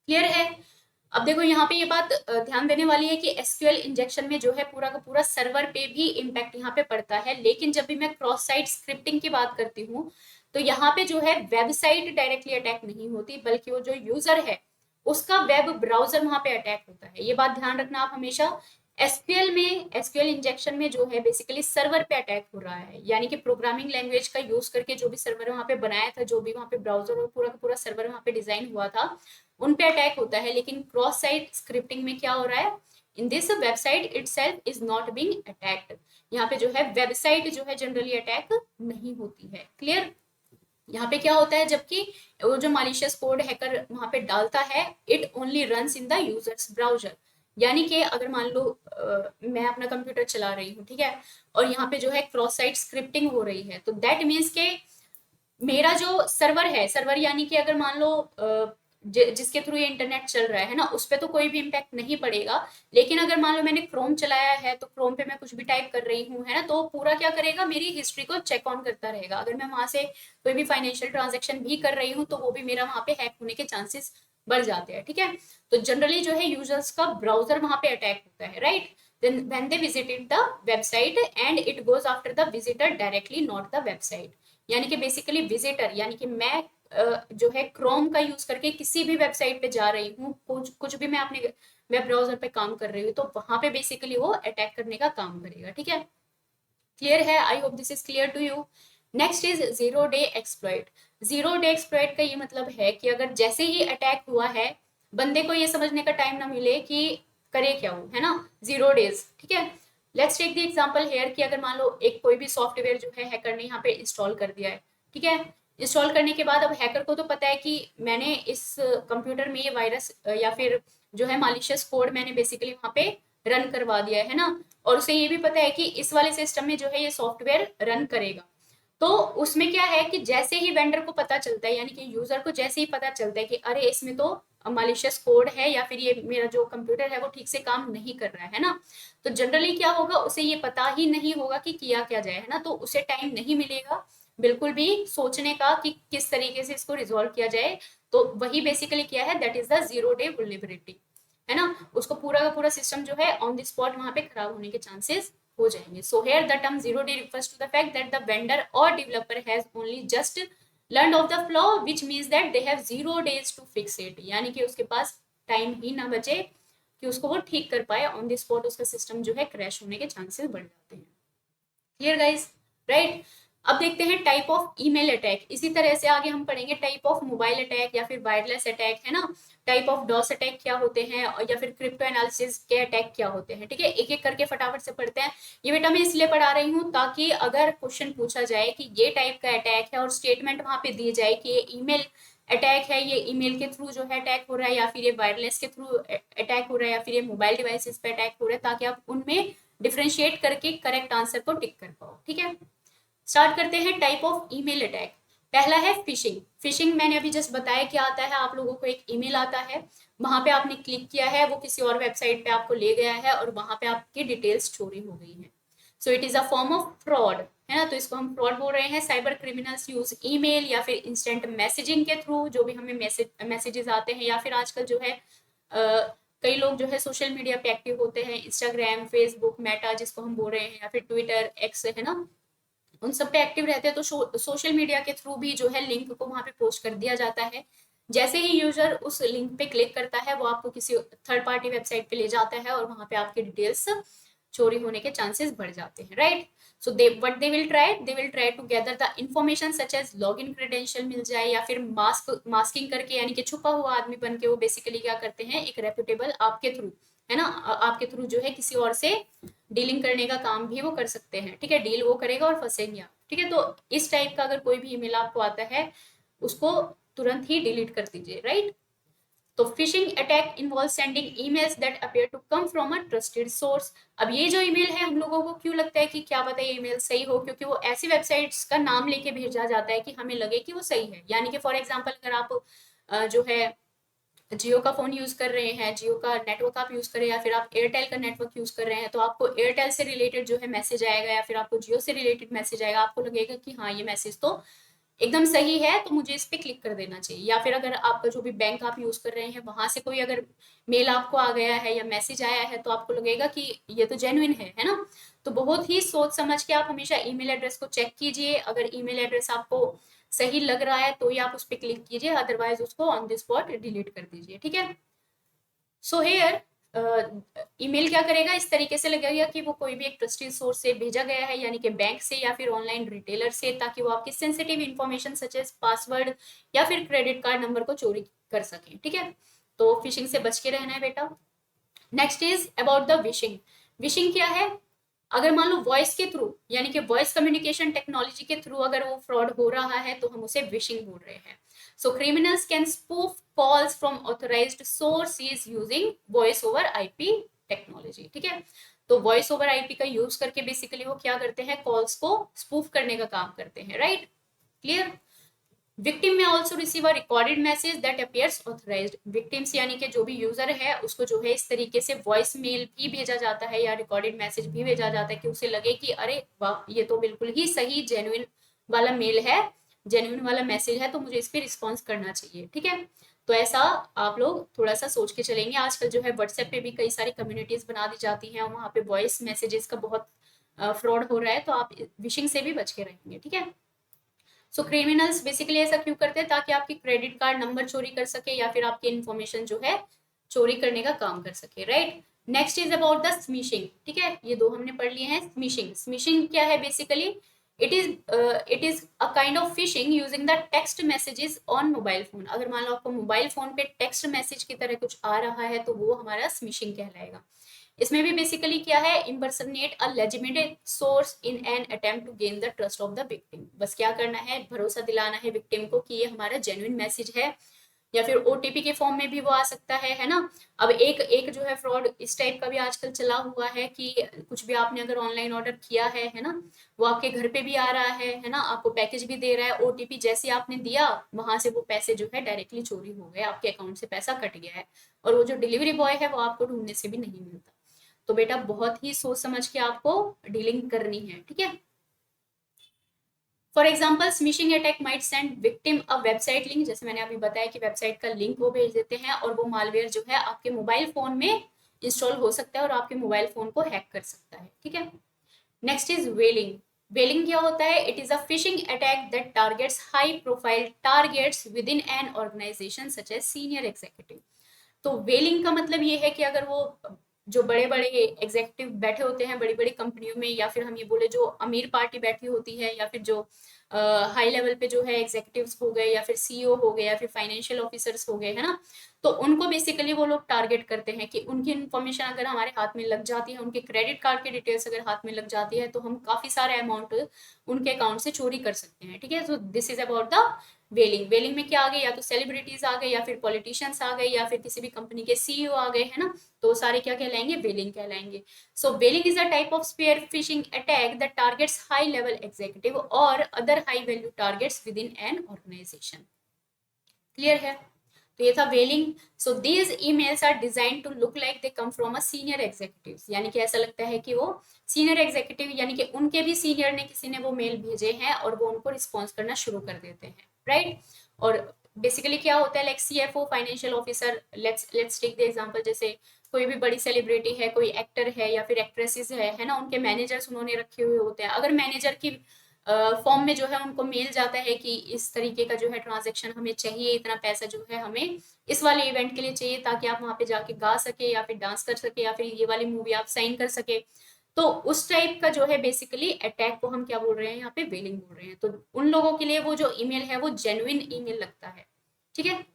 क्लियर है। अब देखो यहाँ पे ये बात ध्यान देने वाली है कि एसक्यूएल इंजेक्शन में जो है पूरा का पूरा सर्वर पे भी इम्पैक्ट यहाँ पे पड़ता है, लेकिन जब भी मैं क्रॉस साइट स्क्रिप्टिंग की बात करती हूँ तो यहाँ पे जो है वेबसाइट डायरेक्टली अटैक नहीं होती, बल्कि वो जो यूजर है उसका वेब ब्राउजर वहां पे अटैक होता है। ये बात ध्यान रखना आप हमेशा। एसक्यूएल में, एसक्यूएल इंजेक्शन में जो है बेसिकली सर्वर पे अटैक हो रहा है, यानी कि प्रोग्रामिंग लैंग्वेज का यूज करके जो भी सर्वर वहां पे बनाया था, जो भी वहां पे ब्राउजर और पूरा का पूरा सर्वर वहां पे डिजाइन हुआ था, उन पे अटैक होता है। लेकिन क्रॉस साइट स्क्रिप्टिंग में क्या हो रहा है, in this website itself is not being attacked. यहाँ पे जो है वेबसाइट जो है जनरली अटैक नहीं होती है। क्लियर। यहाँ पे क्या होता है, जबकि वो जो मालिशियस कोड हैकर वहां पे डालता है, it only runs in the users browser. यानी कि अगर मान लो मैं अपना कंप्यूटर चला रही हूँ, ठीक है, और यहाँ पे जो है क्रॉस साइट स्क्रिप्टिंग हो रही है, तो दैट मीन्स के मेरा जो सर्वर है, सर्वर यानी कि अगर मान लो जिसके थ्रू ये इंटरनेट चल रहा है ना, उस पर तो कोई भी इम्पैक्ट नहीं पड़ेगा। लेकिन अगर मान लो मैंने क्रोम चलाया है तो क्रोम पे मैं कुछ भी टाइप कर रही हूँ, है ना, तो पूरा क्या करेगा, मेरी हिस्ट्री को चेक ऑन करता रहेगा। अगर मैं वहां से कोई भी फाइनेंशियल ट्रांजेक्शन भी कर रही हूँ तो वो भी मेरा वहां पे हैक होने के चांसेस बढ़ जाते हैं, ठीक है। तो जनरली जो है यूजर्स का ब्राउजर वहां पे अटैक होता है, right. then when they visited the website and it goes after the visitor directly, not the website। यानी कि बेसिकली विजिटर, यानी कि मैं जो है क्रोम का यूज करके किसी भी वेबसाइट पे जा रही हूँ, कुछ भी मैं अपने वेब ब्राउजर पे काम कर रही हूँ, तो वहां पे बेसिकली वो अटैक करने का काम करेगा, ठीक है। क्लियर है। I hope this is clear to you. Next is zero day exploit. Zero day exploit का ये मतलब है कि अगर जैसे ही अटैक हुआ है, बंदे को ये समझने का टाइम ना मिले कि करे क्या हो, है ना, 0 डेज, ठीक है। Let's take the example here कि अगर मान लो एक कोई भी सॉफ्टवेयर जो है हैकर ने यहाँ पे इंस्टॉल कर दिया है, ठीक है। इंस्टॉल करने के बाद अब हैकर को तो पता है कि मैंने इस कंप्यूटर में ये वायरस या फिर जो है मालिशियस कोड मैंने बेसिकली वहां पे रन करवा दिया है ना, और उसे ये भी पता है कि इस वाले सिस्टम में जो है ये सॉफ्टवेयर रन करेगा। तो उसमें क्या है कि जैसे ही वेंडर को पता चलता है, यानी कि यूजर को जैसे ही पता चलता है कि अरे इसमें तो मालिशियस कोड है या फिर ये मेरा जो कंप्यूटर है वो ठीक से काम नहीं कर रहा है ना, तो जनरली क्या होगा, उसे ये पता ही नहीं होगा कि किया क्या जाए, है ना। तो उसे टाइम नहीं मिलेगा बिल्कुल भी सोचने का कि किस तरीके से इसको रिजॉल्व किया जाए। तो वही बेसिकली क्या है, दैट इज द 0 डे वुलनेबिलिटी, है ना। उसको पूरा का पूरा सिस्टम जो है ऑन द स्पॉट वहां पे खराब होने के चांसेस हो जाएंगे। So here the term 0 day refers to the fact that the vendor or developer has only just learned of the flaw, which means that they have 0 days to fix it। यानी कि उसके पास टाइम ही ना बचे कि उसको वो ठीक कर पाए, ऑन द स्पॉट उसका सिस्टम जो है क्रैश होने के चांसेस बढ़ जाते हैं। Clear guys, right. अब देखते हैं टाइप ऑफ ईमेल अटैक। इसी तरह से आगे हम पढ़ेंगे टाइप ऑफ मोबाइल अटैक या फिर वायरलेस अटैक, है ना। टाइप ऑफ डॉस अटैक क्या होते हैं, और या फिर क्रिप्टो एनालिसिस के अटैक क्या होते हैं, ठीक है। एक एक करके फटाफट से पढ़ते हैं। ये बेटा मैं इसलिए पढ़ा रही हूँ ताकि अगर क्वेश्चन पूछा जाए कि ये टाइप का अटैक है और स्टेटमेंट वहां पे दी जाए कि ये ईमेल अटैक है, ये ईमेल के थ्रू जो है अटैक हो रहा है, या फिर ये वायरलेस के थ्रू अटैक हो रहा है, या फिर ये मोबाइल डिवाइसेस पे अटैक हो रहा है, ताकि आप उनमें डिफ्रेंशिएट करके करेक्ट आंसर को टिक कर पाओ, ठीक है। स्टार्ट करते हैं टाइप ऑफ ईमेल अटैक। पहला है फिशिंग। फिशिंग मैंने अभी जस्ट बताया क्या आता है, आप लोगों को एक ईमेल आता है, वहां पे आपने क्लिक किया है, वो किसी और वेबसाइट पे आपको ले गया है और वहां पे आपकी डिटेल्स चोरी हो गई है। सो it is a form of fraud, है ना। तो इसको हम फ्रॉड बोल रहे हैं। साइबर क्रिमिनल्स यूज ईमेल या फिर इंस्टेंट मैसेजिंग के थ्रू, जो भी हमें मैसेजेस आते हैं, या फिर आजकल जो है कई लोग जो है सोशल मीडिया पे एक्टिव होते हैं, इंस्टाग्राम, फेसबुक, मेटा जिसको हम बोल रहे हैं, या फिर ट्विटर, एक्स, है ना, उन सब पे एक्टिव रहते हैं। तो सोशल मीडिया के थ्रू भी जो है लिंक को वहां पे पोस्ट कर दिया जाता है। जैसे ही यूजर उस लिंक पे क्लिक करता है, वो आपको किसी थर्ड पार्टी वेबसाइट पे ले जाता है और वहां पे आपकी डिटेल्स चोरी होने के चांसेस बढ़ जाते हैं, right. So they will try to gather the information such as log in credential मिल जाए, या फिर मास्किंग करके, यानी कि छुपा हुआ आदमी बन के वो बेसिकली क्या करते हैं, एक रेप्यूटेबल आपके थ्रू, है ना, आपके थ्रू जो है किसी और से डीलिंग करने का काम भी वो कर सकते हैं, ठीक है। डील वो करेगा और फंसेंगे आप, ठीक है। तो इस टाइप का अगर कोई भी ईमेल आपको आता है, उसको तुरंत ही डिलीट कर दीजिए, राइट। तो phishing attack involve sending emails that appear to come from a trusted source. अब ये जो ईमेल है, हम लोगों को क्यों लगता है कि क्या पता ये ईमेल सही हो, क्योंकि वो ऐसी वेबसाइट्स का नाम लेके भेजा जाता है कि हमें लगे कि वो सही है। यानी कि फॉर एग्जांपल अगर आप जो है जियो का फोन यूज कर रहे हैं, जियो का नेटवर्क आप यूज कर रहे हैं, या फिर आप एयरटेल का नेटवर्क यूज कर रहे हैं, तो आपको एयरटेल से रिलेटेड जो है मैसेज आएगा, या फिर आपको जियो से रिलेटेड मैसेज आएगा, आपको लगेगा कि हाँ ये मैसेज तो एकदम सही है, तो मुझे इस पे क्लिक कर देना चाहिए। या फिर अगर आपका जो भी बैंक आप यूज कर रहे हैं, वहां से कोई अगर मेल आपको आ गया है या मैसेज आया है, तो आपको लगेगा कि ये तो जेन्युइन है ना। तो बहुत ही सोच समझ के आप हमेशा ईमेल एड्रेस को चेक कीजिए। अगर ईमेल एड्रेस आपको सही लग रहा है तो ही आप उस पर क्लिक कीजिए, अदरवाइज उसको ऑन द स्पॉट डिलीट कर दीजिए, ठीक है। सो हेयर ईमेल क्या करेगा, इस तरीके से लगेगा कि वो कोई भी एक ट्रस्टेड सोर्स से भेजा गया है, यानी कि बैंक से या फिर ऑनलाइन रिटेलर से, ताकि वो आपकी sensitive information such as password या फिर क्रेडिट कार्ड नंबर को चोरी कर सके, ठीक है। तो फिशिंग से बच के रहना है बेटा। Next is about the wishing. Wishing क्या है, अगर मान लो वॉइस के थ्रू, यानी कि वॉइस कम्युनिकेशन टेक्नोलॉजी के थ्रू अगर वो फ्रॉड हो रहा है, तो हम उसे विशिंग बोल रहे हैं। So criminals can spoof calls from authorised sources using voice over IP technology, ठीक है। तो वॉइस ओवर आईपी का यूज करके बेसिकली वो क्या करते हैं, कॉल्स को स्पूफ करने का काम करते हैं, राइट। क्लियर। विक्टिम में also receive a recorded message that appears authorised. Victims यानी कि जो भी यूजर है, उसको जो है इस तरीके से वॉइस मेल भी भेजा जाता है या रिकॉर्डेड मैसेज भी भेजा जाता है कि उसे लगे कि अरे वाह, ये तो बिल्कुल ही सही जेन्युइन वाला मेल है, जेन्युइन वाला मैसेज है, तो मुझे इस पर रिस्पॉन्स करना चाहिए, ठीक है। तो ऐसा आप लोग थोड़ा सा सोच के चलेंगे। आजकल जो है व्हाट्सएप पे भी कई सारी कम्युनिटीज बना दी जाती हैं, वहां पे वॉइस मैसेजेस का बहुत फ्रॉड हो रहा है, तो आप विशिंग से भी बच के रहेंगे, ठीक है। सो क्रिमिनल्स बेसिकली ऐसा क्यों करते हैं, ताकि आपकी क्रेडिट कार्ड नंबर चोरी कर सके या फिर आपकी इन्फॉर्मेशन जो है चोरी करने का काम कर सके, right. Next is about the smishing, ठीक है। ये दो हमने पढ़ लिए हैं। स्मिशिंग, स्मिशिंग क्या है basically, it is a kind of fishing using the text messages on mobile phone. अगर मान लो आपको मोबाइल फोन पे टेक्स्ट मैसेज की तरह कुछ आ रहा है, तो वो हमारा स्मिशिंग कहलाएगा। इसमें भी बेसिकली क्या है, impersonate a legitimate source in an attempt to gain the trust of the victim. बस क्या करना है, भरोसा दिलाना है विक्टिम को कि ये हमारा जेन्युइन मैसेज है, या फिर ओटीपी के फॉर्म में भी वो आ सकता है ना। अब एक एक जो है फ्रॉड इस टाइप का भी आजकल चला हुआ है कि कुछ भी आपने अगर ऑनलाइन ऑर्डर किया है ना, वो आपके घर पे भी आ रहा है ना, आपको पैकेज भी दे रहा है, ओटीपी जैसे आपने दिया, वहां से वो पैसे जो है डायरेक्टली चोरी हो गए, आपके अकाउंट से पैसा कट गया है, और वो जो डिलीवरी बॉय है वो आपको ढूंढने से भी नहीं मिलता। तो बेटा बहुत ही सोच समझ के आपको डीलिंग करनी है, ठीक है। For example smishing attack might send victim a website link, जैसे मैंने अभी बताया कि वेबसाइट का लिंक वो भेज देते हैं, और वो मालवेयर जो है आपके मोबाइल फोन में इंस्टॉल हो सकता है और आपके मोबाइल फोन को हैक कर सकता है, ठीक है। नेक्स्ट इज वेलिंग। वेलिंग क्या होता है, it is a phishing attack that targets high profile targets with in an organisation such as senior executive. तो वेलिंग का मतलब ये है कि अगर वो जो बड़े बड़े एग्जीक्यूटिव बैठे होते हैं बड़ी बड़ी कंपनियों में, या फिर हम ये बोले जो अमीर पार्टी बैठी होती है, या फिर जो हाई लेवल पे जो है एग्जीक्यूटिव्स हो गए, या फिर सीईओ हो गए, या फिर फाइनेंशियल ऑफिसर्स हो गए, है ना। तो उनको बेसिकली वो लोग टारगेट करते हैं कि उनकी इन्फॉर्मेशन अगर हमारे हाथ में लग जाती है, उनके क्रेडिट कार्ड की डिटेल्स अगर हाथ में लग जाती है, तो हम काफी सारा अमाउंट उनके अकाउंट से चोरी कर सकते हैं, ठीक है। So this is about the whaling. Whaling में क्या आ गए, या तो सेलिब्रिटीज आ गए, या फिर पॉलिटिशियंस आ गए, या फिर किसी भी कंपनी के सीईओ आ गए, है ना। तो सारे क्या कहलाएंगे, वेलिंग कहलाएंगे। So whaling is a type of spear phishing attack that targets high level executive और other high value targets with in an organisation. Clear है। तो ये था वेलिंग। So these emails are design to look like they come from a senior executive, यानी कि ऐसा लगता है कि वो सीनियर एग्जीक्यूटिव, यानी कि उनके भी सीनियर ने किसी ने वो मेल भेजे हैं और वो उनको रिस्पॉन्स करना शुरू कर देते हैं, राइट। और बेसिकली क्या होता है, like CFO, financial officer, let's take the example, जैसे कोई भी बड़ी सेलिब्रिटी है, कोई एक्टर है या फिर एक्ट्रेसेस है ना, उनके मैनेजर्स उन्होंने रखे हुए होते हैं। अगर मैनेजर की फॉर्म में जो है उनको मेल जाता है कि इस तरीके का जो है ट्रांजैक्शन हमें चाहिए, इतना पैसा जो है हमें इस वाले इवेंट के लिए चाहिए ताकि आप वहां पे जाके गा सके या फिर डांस कर सके या फिर ये वाली मूवी आप साइन कर सके, तो उस टाइप का जो है बेसिकली अटैक को हम क्या बोल रहे हैं यहाँ पे, वेलिंग बोल रहे हैं। तो उन लोगों के लिए वो जो ईमेल है वो जेन्युइन ईमेल लगता है। ठीक है।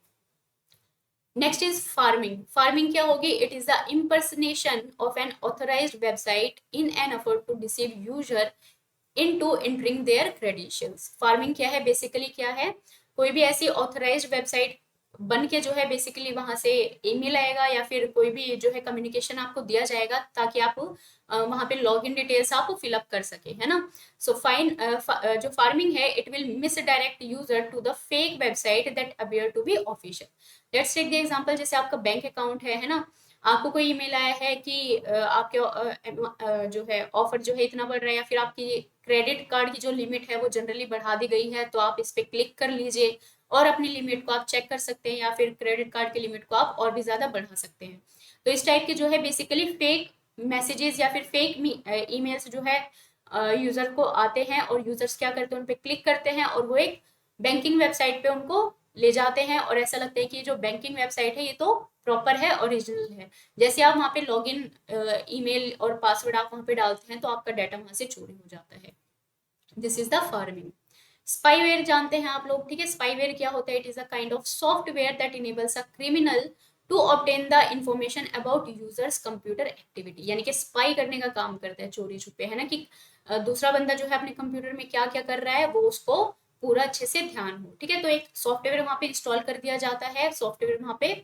Next is farming. फार्मिंग क्या होगी, it is the impersonation of an authorised website in an effort to deceive user into entering their credentials. Pharming क्या है, बेसिकली क्या है, कोई भी ऐसी ऑथराइज्ड वेबसाइट बन के जो है बेसिकली वहां से ईमेल आएगा या फिर कोई भी जो है कम्युनिकेशन आपको दिया जाएगा ताकि आप वहां पे लॉग इन डिटेल्स आप फिलअप कर सके, है ना। सो फाइन जो फार्मिंग है, it will misdirect user to the fake website that appear to be official. Let's take the example, जैसे आपका बैंक अकाउंट है ना, आपको कोई ईमेल आया है कि आपके जो है ऑफर जो है इतना बढ़ रहा है, या फिर आपकी क्रेडिट कार्ड की जो लिमिट है वो जनरली बढ़ा दी गई है, तो आप इस पे क्लिक कर लीजिए और अपनी लिमिट को आप चेक कर सकते हैं, या फिर क्रेडिट कार्ड की लिमिट को आप और भी ज्यादा बढ़ा सकते हैं। तो इस टाइप के जो है बेसिकली फेक मैसेजेस या फिर फेक ईमेल्स जो है यूजर को आते हैं, और यूजर्स क्या करते हैं, उन पे क्लिक करते हैं और वो एक बैंकिंग वेबसाइट पे उनको ले जाते हैं, और ऐसा लगता है कि जो बैंकिंग वेबसाइट है ये तो प्रॉपर है, ओरिजिनल है। जैसे आप वहाँ पे लॉगिन ईमेल और पासवर्ड आप वहाँ पे डालते हैं तो आपका डाटा वहाँ से चोरी हो जाता है। This is the farming. Spyware जानते हैं आप लोग, ठीक है। स्पाईवेयर क्या होता है, it is a kind of software that enables a criminal to obtain the information about users computer activity, यानी कि स्पाई करने का काम करता है, चोरी छुपे, है ना, कि दूसरा बंदा जो है अपने कंप्यूटर में क्या क्या कर रहा है वो उसको पूरा अच्छे से ध्यान हो। ठीक है, तो एक सॉफ्टवेयर वहां पे इंस्टॉल कर दिया जाता है। सॉफ्टवेयर वहां पे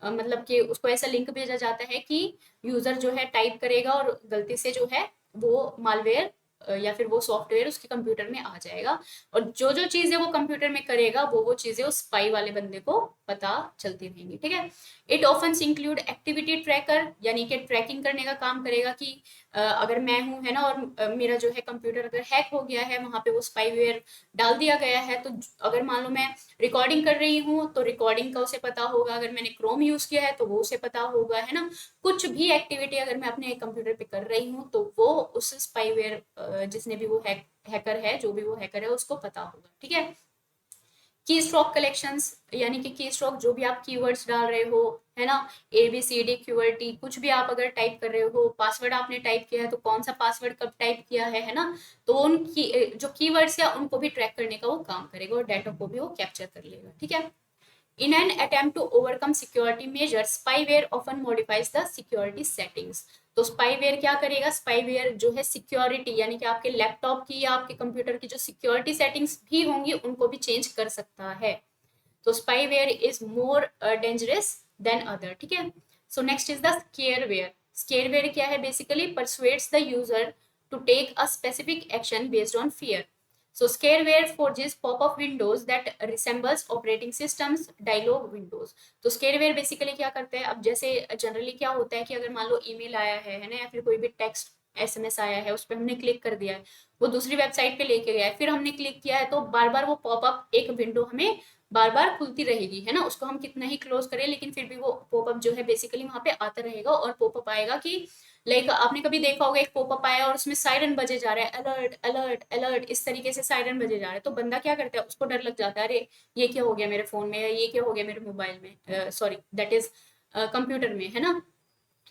मतलब कि उसको ऐसा लिंक भेजा जाता है कि यूजर जो है टाइप करेगा और गलती से जो है वो मालवेयर या फिर वो सॉफ्टवेयर उसके कंप्यूटर में आ जाएगा, और जो जो चीजें वो कंप्यूटर में करेगा वो चीजें उस स्पाई वाले बंदे को पता चलती रहेंगी। ठीक है। It often include activity tracker, यानी कि ट्रैकिंग करने का काम करेगा कि अगर मैं हूं, है ना, और मेरा जो है कंप्यूटर अगर हैक हो गया है, वहां पे वो स्पाईवेयर डाल दिया गया है, तो अगर मान लो मैं रिकॉर्डिंग कर रही हूँ तो रिकॉर्डिंग का उसे पता होगा, अगर मैंने क्रोम यूज किया है तो वो उसे पता होगा, है ना। कुछ भी एक्टिविटी अगर मैं अपने कंप्यूटर पे कर रही हूँ तो वो उस स्पाईवेयर जिसने भी वो हैकर है, जो भी वो हैकर है उसको पता होगा। ठीक है। की स्ट्रोक कलेक्शंस, यानी कि की स्ट्रोक जो भी आप कीवर्ड्स डाल रहे हो, है ना, ABCD QWERTY, कुछ भी आप अगर टाइप कर रहे हो, पासवर्ड आपने टाइप किया है तो कौन सा पासवर्ड कब टाइप किया है ना, तो उन की जो कीवर्ड्स है उनको भी ट्रैक करने का वो काम करेगा और डाटा को भी वो कैप्चर कर लेगा। ठीक है। In an attempt to overcome security measures, spyware often modifies the security settings. तो स्पाईवेयर क्या करेगा, स्पाईवेयर जो है सिक्योरिटी, यानी कि आपके लैपटॉप की या आपके कंप्यूटर की जो सिक्योरिटी सेटिंग्स भी होंगी उनको भी चेंज कर सकता है। तो spyware is more dangerous than other. ठीक है। So next is the scareware. Scareware क्या है, basically persuades the user to take a specific action based on fear. So scareware forges pop-up windows that resembles operating systems dialog windows. तो scareware बेसिकली क्या करते हैं, अब जैसे जनरली क्या होता है कि अगर मान लो ईमेल आया है ना, या फिर कोई भी टेक्स्ट SMS आया है, उस पर हमने क्लिक कर दिया है, वो दूसरी वेबसाइट पे लेके गया है, फिर हमने क्लिक किया है, तो बार बार वो पॉपअप एक विंडो हमें बार बार खुलती रहेगी, है ना। उसको हम कितना ही क्लोज करें लेकिन फिर भी वो पॉपअप जो है बेसिकली वहां पे आता रहेगा, और पॉपअप आएगा कि लाइक आपने कभी देखा होगा एक पॉपअप आया और उसमें सायरन बजे जा रहा है, अलर्ट अलर्ट अलर्ट, इस तरीके से सायरन बजे जा रहा है, तो बंदा क्या करता है, उसको डर लग जाता है, अरे ये क्या हो गया मेरे फोन में, या ये क्या हो गया मेरे मोबाइल में, सॉरी दैट इज कंप्यूटर में, है ना।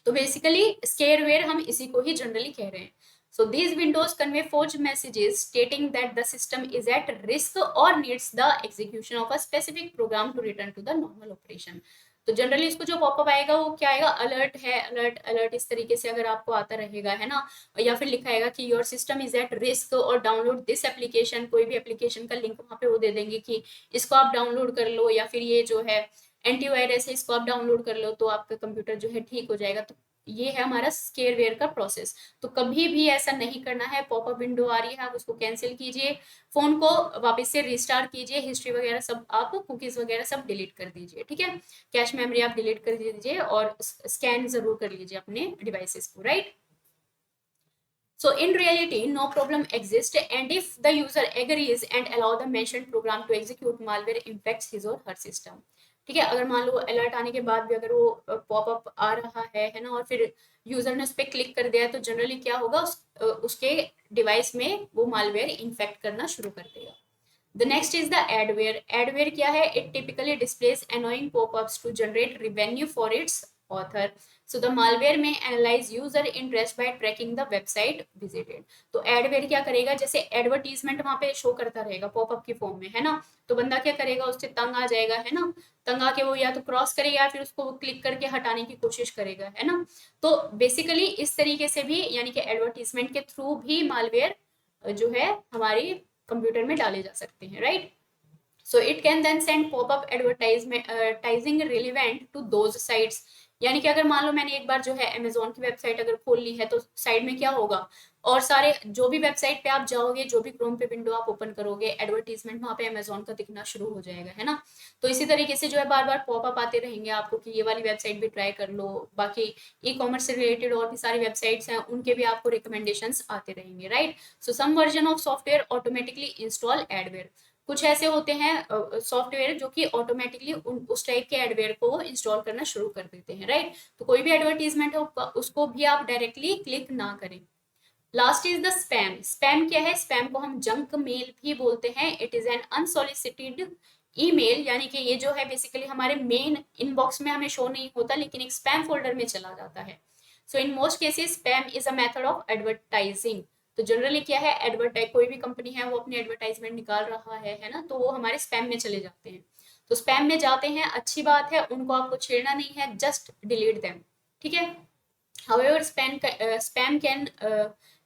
तो बेसिकली स्केयरवेयर हम इसी को ही जनरली कह रहे हैं। So these windows convey forged messages stating that the system is at risk or needs the execution of a specific program to return to the normal operation. तो जनरली इसको जो पॉपअप आएगा वो क्या आएगा, अलर्ट है, अलर्ट अलर्ट, इस तरीके से अगर आपको आता रहेगा, है ना, या फिर लिखा आएगा कि your system is at risk और डाउनलोड दिस एप्लीकेशन, कोई भी एप्लीकेशन का लिंक वहां पे वो दे देंगे कि इसको आप डाउनलोड कर लो, या फिर ये जो है एंटीवायरस है इसको आप डाउनलोड कर लो तो आपका कंप्यूटर जो है ठीक हो जाएगा। तो ये है हमारा स्केयरवेयर का प्रोसेस। तो कभी भी ऐसा नहीं करना है, पॉपअप विंडो आ रही है आप उसको कैंसिल कीजिए, फोन को वापस से रिस्टार्ट कीजिए, हिस्ट्री वगैरह सब आप कुकीज वगैरह सब डिलीट कर दीजिए। ठीक है। कैश मेमोरी आप डिलीट कर दीजिए और स्कैन जरूर कर लीजिए अपने डिवाइसेस को, right. So in reality, no problem exists, and if the user agrees and allow the mentioned program to execute, malware infects his or her system. ठीक है, अगर मान लो अलर्ट आने के बाद भी अगर वो पॉपअप आ रहा है ना, और फिर यूजर ने उस पर क्लिक कर दिया है, तो जनरली क्या होगा, उसके डिवाइस में वो मालवेयर इन्फेक्ट करना शुरू कर देगा. The next is the adware. Adware क्या है? It typically displays annoying pop-ups to generate revenue for its author. So the malware may analyze user interest by tracking the website visited. तो adware क्या करेगा? जैसे एडवर्टीजमेंट वहां पे शो करता रहेगा पॉपअप की फॉर्म में, है ना, तो बंदा क्या करेगा, उससे तंग आ जाएगा, है ना, तंग आके वो या तो क्रॉस करेगा या फिर उसको क्लिक करके हटाने की कोशिश करेगा, है ना. तो बेसिकली इस तरीके से भी, यानी कि एडवर्टीजमेंट के थ्रू भी मालवेयर जो है हमारी कंप्यूटर में डाले जा सकते हैं, right. So it can then send popup advertising relevant to those sites. यानी कि अगर मान लो मैंने एक बार जो है अमेजोन की वेबसाइट अगर खोल ली है, तो साइड में क्या होगा, और सारे जो भी वेबसाइट पे आप जाओगे, जो भी क्रोम पे विंडो आप ओपन करोगे, एडवर्टीजमेंट वहां पे अमेजोन का दिखना शुरू हो जाएगा, है ना. तो इसी तरीके से जो है बार बार पॉपअप आते रहेंगे आपको कि ये वाली वेबसाइट भी ट्राई कर लो. बाकी ई कॉमर्स से रिलेटेड और भी सारी वेबसाइट्स हैं, उनके भी आपको रिकमेंडेशंस आते रहेंगे, right. So some version of software automatically install adware. कुछ ऐसे होते हैं सॉफ्टवेयर जो कि ऑटोमेटिकली उस टाइप के एडवेयर को इंस्टॉल करना शुरू कर देते हैं, राइट. तो कोई भी एडवर्टीजमेंट हो उसको भी आप डायरेक्टली क्लिक ना करें. Last is the spam. Spam क्या है? स्पैम को हम जंक मेल भी बोलते हैं. It is N unsolicited email, यानी कि ये जो है बेसिकली हमारे मेन इनबॉक्स में हमें शो नहीं होता, लेकिन एक स्पैम फोल्डर में चला जाता है. So in most cases spam is a method of advertising. तो जनरली क्या है, एडवर्टाइज कोई भी कंपनी है वो अपनी एडवर्टाइजमेंट निकाल रहा है ना, तो वो हमारे स्पैम में चले जाते हैं. तो स्पैम में जाते हैं, अच्छी बात है, उनको आपको छेड़ना नहीं है, जस्ट डिलीट देम, ठीक है. However, spam can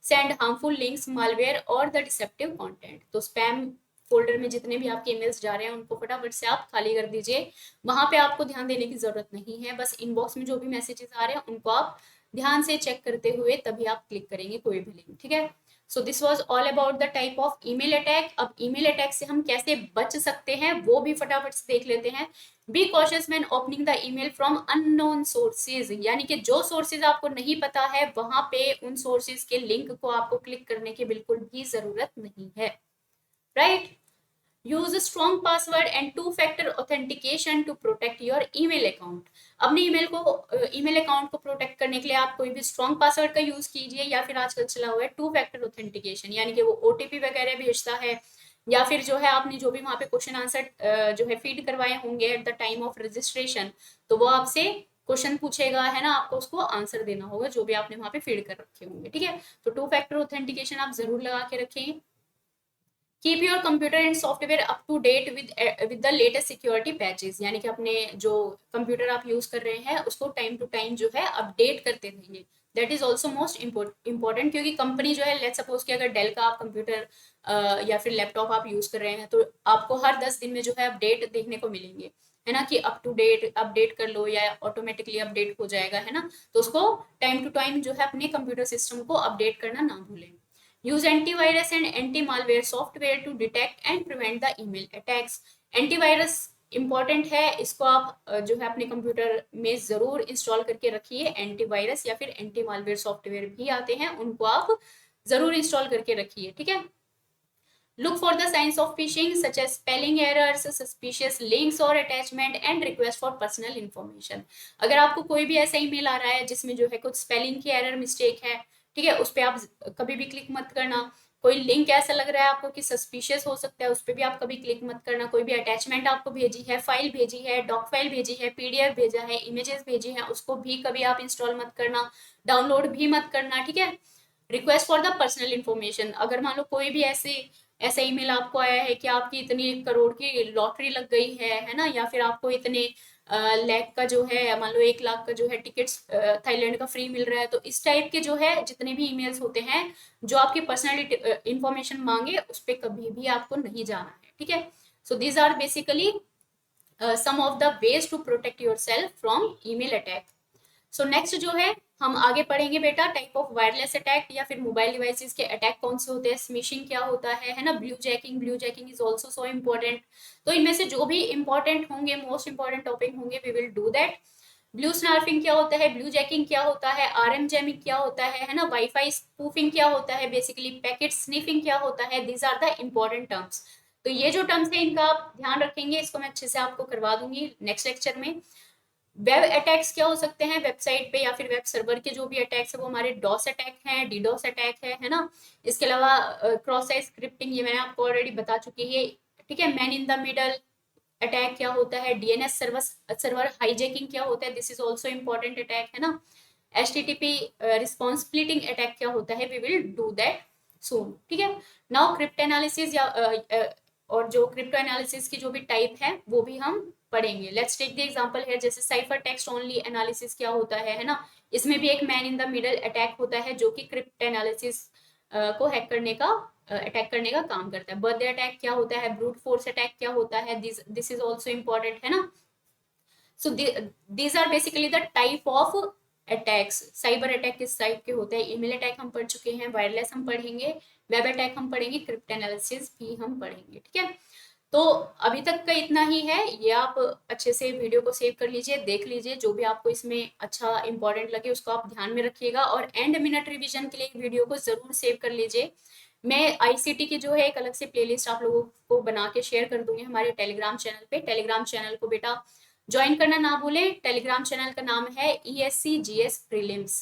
send harmful links, malware और the deceptive content. तो spam फोल्डर में जितने भी आपके ईमेल्स जा रहे हैं उनको फटाफट से आप खाली कर दीजिए. वहां पे आपको ध्यान देने की जरूरत नहीं है. बस इनबॉक्स में जो भी मैसेजेस आ रहे हैं उनको आप ध्यान से चेक करते हुए तभी आप क्लिक करेंगे कोई भी लिंक, ठीक है. So this was all about the type of email attack. अब ईमेल अटैक से हम कैसे बच सकते हैं वो भी फटाफट से देख लेते हैं. Be cautious when opening the email from unknown sources. यानी कि जो सोर्सेज आपको नहीं पता है वहां पे उन सोर्सेज के लिंक को आपको क्लिक करने की बिल्कुल भी जरूरत नहीं है, right. Use strong password and two factor authentication to protect your email account. अपने ईमेल अकाउंट को प्रोटेक्ट करने के लिए आप कोई भी स्ट्रॉन्ग पासवर्ड का यूज कीजिए, या फिर आजकल चला हुआ है टू फैक्टर ऑथेंटिकेशन, यानी कि वो ओटीपी वगैरह भेजता है, या फिर जो है आपने जो भी वहां पे क्वेश्चन आंसर जो है फीड करवाए होंगे at the time of registration, तो वो आपसे क्वेश्चन पूछेगा, है ना, आपको उसको आंसर देना होगा जो भी आपने वहां पे फीड कर रखे होंगे, ठीक है. तो टू फैक्टर ऑथेंटिकेशन आप जरूर लगा के रखें. Keep your computer and software up to date with the latest security patches. यानी कि अपने जो कंप्यूटर आप यूज कर रहे हैं उसको टाइम टू टाइम जो है अपडेट करते रहिए. That is also most important, क्योंकि कंपनी जो है, लेट्स सपोज कि अगर डेल का आप कंप्यूटर या फिर लैपटॉप आप यूज कर रहे हैं, तो आपको हर 10 दिन में जो है अपडेट देखने को मिलेंगे, है ना, कि अप टू डेट अपडेट कर लो या ऑटोमेटिकली अपडेट हो जाएगा, है ना. तो उसको टाइम टू टाइम जो है अपने कंप्यूटर सिस्टम को अपडेट करना ना भूलें. Use antivirus and anti-malware software to detect and prevent the email attacks. Antivirus important है, इसको आप जो है अपने कंप्यूटर में जरूर इंस्टॉल करके रखिए. एंटीवायरस या फिर एंटी मालवेयर सॉफ्टवेयर भी आते हैं, उनको आप जरूर इंस्टॉल करके रखिए, ठीक है. Look for the signs of phishing such as spelling errors, suspicious links or attachment and request for personal information. अगर आपको कोई भी ऐसा ईमेल आ रहा है जिसमें जो है कुछ स्पेलिंग की एरर मिस्टेक है, ठीक है, उस पर आप कभी भी क्लिक मत करना. कोई लिंक ऐसा लग रहा है आपको कि सस्पिशियस हो सकता है, उस पर भी आप कभी क्लिक मत करना. कोई भी अटैचमेंट आपको भेजी है, फाइल भेजी है, डॉक फाइल भेजी है, पीडीएफ भेजा है, इमेजेस भेजी है, उसको भी कभी आप इंस्टॉल मत करना, डाउनलोड भी मत करना, ठीक है. Request for the personal information. अगर मान लो कोई भी ऐसा ईमेल आपको आया है कि आपकी इतनी करोड़ की लॉटरी लग गई है ना, या फिर आपको इतने लाख का जो है, मान लो 1 लाख का जो है टिकट्स थाईलैंड का फ्री मिल रहा है, तो इस टाइप के जो है जितने भी ईमेल्स होते हैं जो आपकी पर्सनल इंफॉर्मेशन मांगे, उस पर कभी भी आपको नहीं जाना है, ठीक है. So these are basically some of the ways to protect yourself from email attack. So next जो है हम आगे पढ़ेंगे बेटा, टाइप ऑफ वायरलेस अटैक या फिर मोबाइल डिवाइसेस के अटैक कौन से होते हैं, स्मिशिंग क्या होता है ना, bluejacking is also so important. तो इनमें से जो भी इंपॉर्टेंट होंगे, मोस्ट इंपॉर्टेंट टॉपिक होंगे, we will do that. Bluesnarfing क्या होता है, ब्लू जैकिंग क्या होता है, आरएम जैमिंग क्या होता है ना, वाईफाई स्पूफिंग क्या होता है, बेसिकली पैकेट स्निफिंग क्या होता है, these are the important terms. तो ये जो टर्म्स है इनका आप ध्यान रखेंगे, इसको मैं अच्छे से आपको करवा दूंगी नेक्स्ट लेक्चर में। वेब अटैक्स क्या हो सकते हैं, वेबसाइट पे या फिर वेब सर्वर के जो भी अटैक्स है वो हमारे डॉस अटैक हैं, डीडोस अटैक है ना। इसके अलावा क्रॉस साइट स्क्रिप्टिंग, ये मैंने आपको ऑलरेडी बता चुकी है। ठीक है, man in the middle attack क्या होता है, डीएनएस सर्वर सर्वर हाईजैकिंग क्या होता है, this is also important attack है ना। एचटीटीपी रिस्पॉन्स स्प्लिटिंग अटैक क्या होता है, we will do that soon. ठीक है, नाउ क्रिप्टो एनालिसिस या और जो क्रिप्टो एनालिसिस की जो भी टाइप है वो भी हम पढ़ेंगे। लेट्स टेक द एग्जांपल है, जैसे साइफर टेक्स्ट ओनली एनालिसिस क्या होता है ना। इसमें भी एक man in the middle attack होता है जो कि क्रिप्टो एनालिसिस को हैक करने का अटैक करने का काम करता है। बर्थडे अटैक क्या होता है, ब्रूट फोर्स अटैक क्या होता है, दिस इज ऑल्सो इम्पोर्टेंट है ना। So these are basically the type of attacks. Cyber attack किस टाइप के होते हैं, ईमेल अटैक हम पढ़ चुके हैं, वायरलेस हम पढ़ेंगे, वेब अटैक हम पढ़ेंगे, क्रिप्टो एनालिसिस भी हम पढ़ेंगे। ठीक है, तो अभी तक का इतना ही है। ये आप अच्छे से वीडियो को सेव कर लीजिए, देख लीजिए, जो भी आपको इसमें अच्छा इंपॉर्टेंट लगे उसको आप ध्यान में रखिएगा, और एंड मिनट रिवीजन के लिए वीडियो को जरूर सेव कर लीजिए। मैं आईसीटी की जो है एक अलग से प्लेलिस्ट आप लोगों को बना के शेयर कर दूंगी हमारे टेलीग्राम चैनल पे। टेलीग्राम चैनल को बेटा ज्वाइन करना ना भूलें। टेलीग्राम चैनल का नाम है ESC GS प्रीलिम्स।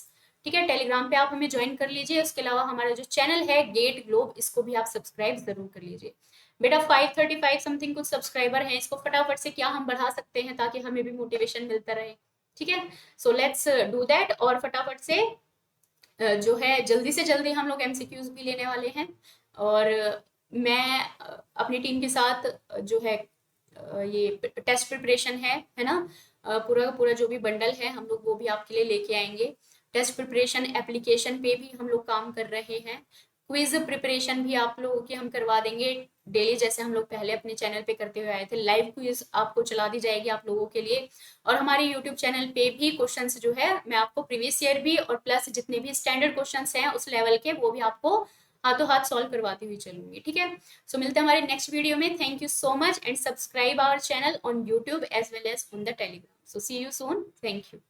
ठीक है, टेलीग्राम पे आप हमें ज्वाइन कर लीजिए। उसके अलावा हमारा जो चैनल है गेट ग्लोब, इसको भी आप सब्सक्राइब जरूर कर लीजिए। बेटा 535 समथिंग कुछ सब्सक्राइबर हैं, इसको फटाफट से क्या हम बढ़ा सकते हैं ताकि हमें भी मोटिवेशन मिलता रहे। ठीक है, सो लेट्स डू दैट, और फटाफट से जो है जल्दी से जल्दी हम लोग MCQs भी लेने वाले हैं। और मैं अपनी टीम के साथ जो है ये टेस्ट प्रिपरेशन है ना, पूरा का पूरा जो भी बंडल है हम लोग वो भी आपके लिए लेके आएंगे। टेस्ट प्रिपरेशन एप्लीकेशन पे भी हम लोग काम कर रहे हैं। क्विज प्रिपरेशन भी आप लोगों की हम करवा देंगे डेली, जैसे हम लोग पहले अपने चैनल पे करते हुए आए थे। लाइव क्विज आपको चला दी जाएगी आप लोगों के लिए। और हमारे यूट्यूब चैनल पे भी क्वेश्चंस जो है मैं आपको प्रीवियस ईयर भी और प्लस जितने भी स्टैंडर्ड क्वेश्चंस हैं उस लेवल के वो भी आपको हाथों हाथ सॉल्व करवाती हुई चलूंगी। ठीक है, सो मिलते हैं हमारे नेक्स्ट वीडियो में। Thank you so much and subscribe our channel on YouTube as well as on the Telegram. So see you soon, thank you.